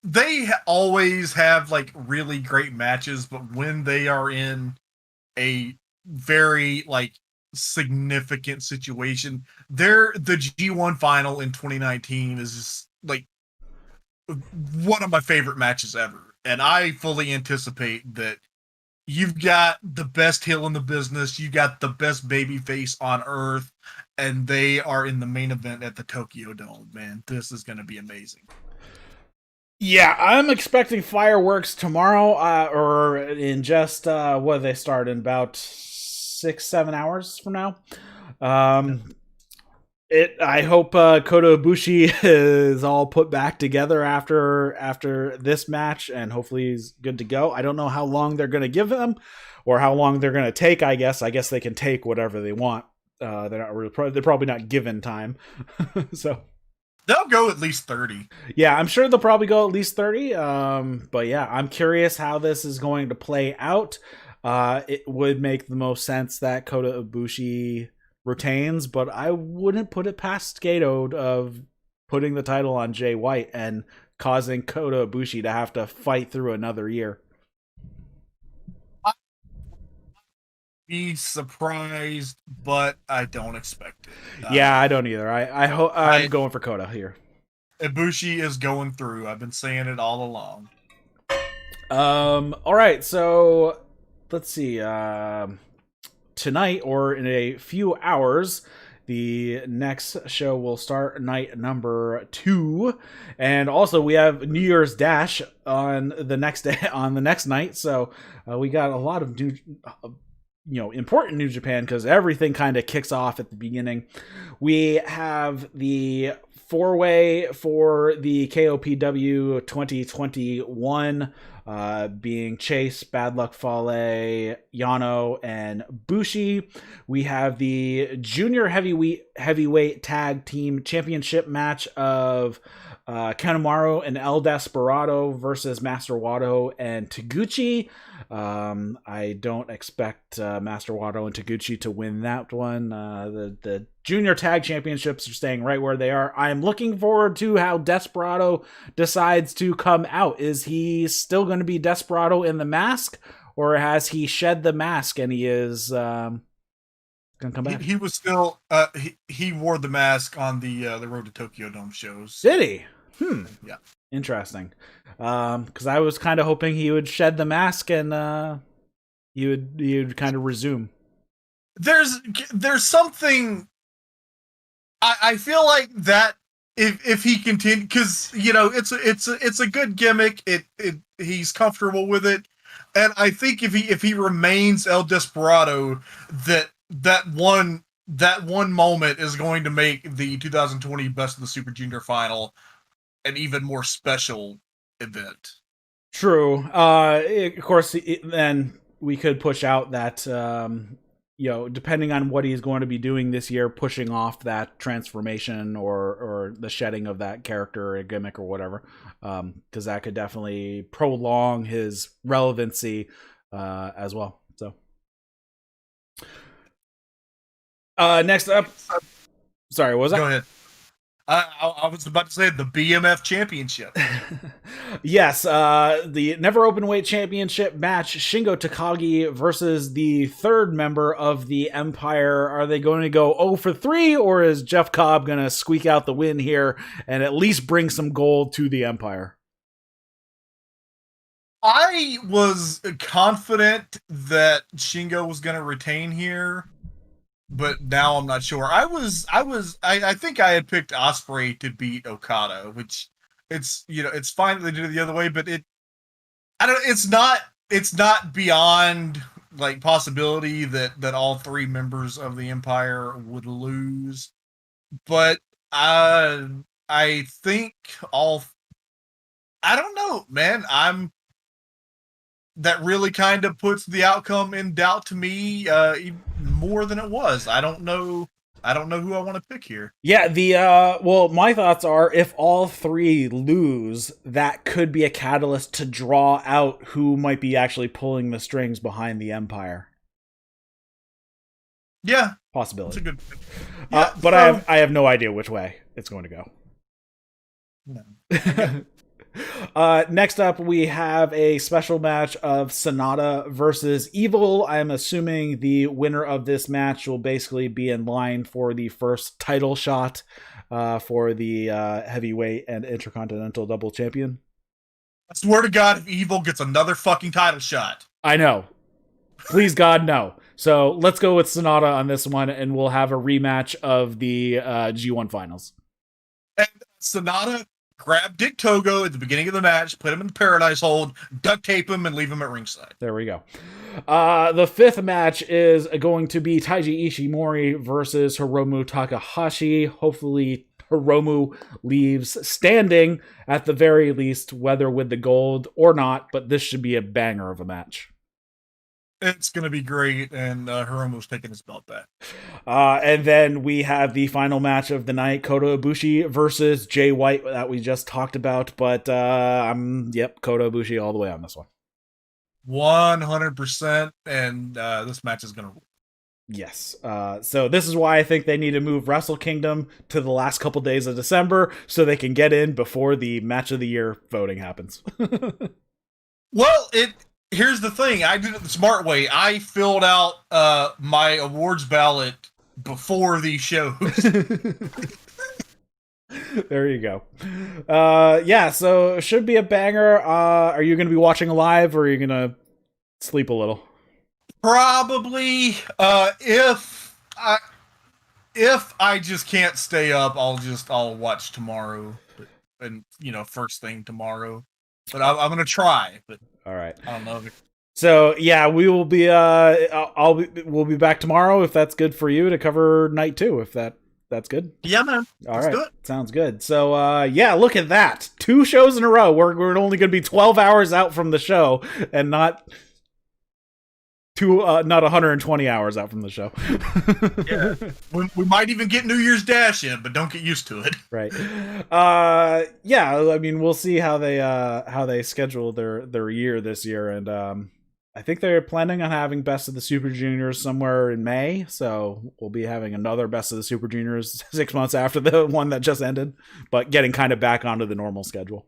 they always have like really great matches, but when they are in a very like significant situation, the G1 final in 2019 is just like one of my favorite matches ever. And I fully anticipate that you've got the best heel in the business, you got the best baby face on earth, and they are in the main event at the Tokyo Dome. Man, this is going to be amazing. Yeah, I'm expecting fireworks tomorrow, or in just, what do they start in about 6-7 hours from now. I hope Kota Ibushi is all put back together after this match, and hopefully he's good to go. I don't know how long they're going to give him, or how long they're going to take. I guess they can take whatever they want. They're probably not given time, so they'll go at least 30. Yeah, I'm sure they'll probably go at least 30. But yeah, I'm curious how this is going to play out. It would make the most sense that Kota Ibushi retains, but I wouldn't put it past Gato of putting the title on Jay White and causing Kota Ibushi to have to fight through another year. I'd be surprised, but I don't expect it. Yeah, I don't either. I'm going for Kota here. Ibushi is going through. I've been saying it all along. All right, so let's see. Tonight, or in a few hours, the next show will start, night number 2, and also we have New Year's Dash on the next day, on the next night. So we got a lot of important New Japan, because everything kind of kicks off at the beginning. We have the 4-way for the KOPW 2021. Being Chase, Bad Luck Fale, Yano, and Bushi. We have the junior heavyweight tag team championship match of Kanemaru and El Desperado versus Master Wato and Taguchi. I don't expect Master Wato and Taguchi to win that one. The junior tag championships are staying right where they are. I'm looking forward to how Desperado decides to come out. Is he still going to be Desperado in the mask, or has he shed the mask and he is going to come back? He was still he wore the mask on the Road to Tokyo Dome shows. Did he? Yeah. Interesting. Because I was kind of hoping he would shed the mask and he would kind of resume. There's something. I feel like that if he continued, because it's a good gimmick. He's comfortable with it, and I think if he remains El Desperado, that one moment is going to make the 2020 Best of the Super Junior final an even more special event. True. Of course, then we could push out that depending on what he's going to be doing this year, pushing off that transformation or the shedding of that character or gimmick or whatever, because that could definitely prolong his relevancy as well. So, next up, sorry, what was that? Go ahead. I was about to say the BMF Championship. Yes, the Never Openweight Championship match, Shingo Takagi versus the third member of the Empire. Are they going to go 0 for 3, or is Jeff Cobb going to squeak out the win here and at least bring some gold to the Empire? I was confident that Shingo was going to retain here, but now I'm not sure. I think I had picked Ospreay to beat Okada, which it's fine that they did it the other way, but it's not beyond like possibility that all three members of the Empire would lose. But I think I don't know, man. That really kind of puts the outcome in doubt to me more than it was. I don't know who I want to pick here. Yeah, my thoughts are if all three lose, that could be a catalyst to draw out who might be actually pulling the strings behind the Empire. Yeah, possibility. That's a good. Yeah, but I have no idea which way it's going to go. No. Next up, we have a special match of Sonata versus Evil. I'm assuming the winner of this match will basically be in line for the first title shot for the heavyweight and intercontinental double champion. I swear to God, if Evil gets another fucking title shot. I know. Please God, no. So let's go with Sonata on this one, and we'll have a rematch of the G1 finals. And Sonata grab Dick Togo at the beginning of the match, put him in the Paradise Hold, duct tape him, and leave him at ringside. There we go. The fifth match is going to be Taiji Ishimori versus Hiromu Takahashi. Hopefully Hiromu leaves standing at the very least, whether with the gold or not, but this should be a banger of a match. It's going to be great, and Hiromu's taking his belt back. And then we have the final match of the night, Kota Ibushi versus Jay White, that we just talked about, but Kota Ibushi all the way on this one. 100%, and this match is going to rule. Yes. So this is why I think they need to move WrestleKingdom to the last couple days of December so they can get in before the match of the year voting happens. Well, here's the thing. I did it the smart way. I filled out my awards ballot before these shows. There you go. So it should be a banger. Are you going to be watching live, or are you going to sleep a little? Probably. If I just can't stay up, I'll watch tomorrow, and first thing tomorrow. But I'm going to try. But all right. I don't know. So yeah, we will be. We'll be back tomorrow if that's good for you to cover night 2. If that's good. Yeah, man. Let's do it. Sounds good. So look at that. 2 shows in a row. We're only going to be 12 hours out from the show, and not 120 hours out from the show. Yeah, we might even get New Year's Dash in, but don't get used to it. Right. I mean, we'll see how they schedule their year this year, and I think they're planning on having Best of the Super Juniors somewhere in May, so we'll be having another Best of the Super Juniors 6 months after the one that just ended, but getting kind of back onto the normal schedule.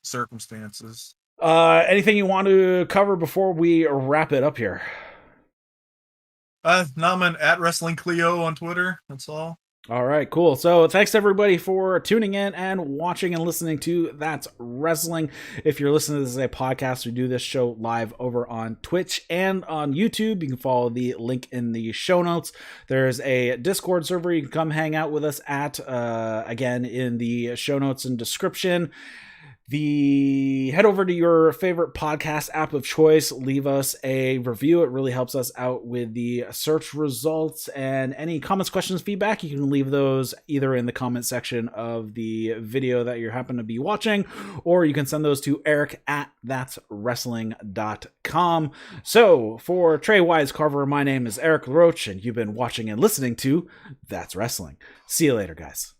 Circumstances. Anything you want to cover before we wrap it up here? No, man, at Wrestling Cleo on Twitter. That's all. All right, cool. So thanks everybody for tuning in and watching and listening to That's Wrestling. If you're listening to this as a podcast, we do this show live over on Twitch and on YouTube. You can follow the link in the show notes. There's a Discord server you can come hang out with us at, again, in the show notes and description. Head over to your favorite podcast app of choice, leave us a review. It really helps us out with the search results, and any comments, questions, feedback, you can leave those either in the comment section of the video that you happen to be watching, or you can send those to eric@thatswrestling.com. So for Trae, Wisecarver, my name is Eric LaRoche, and you've been watching and listening to That's Wrestling. See you later, guys.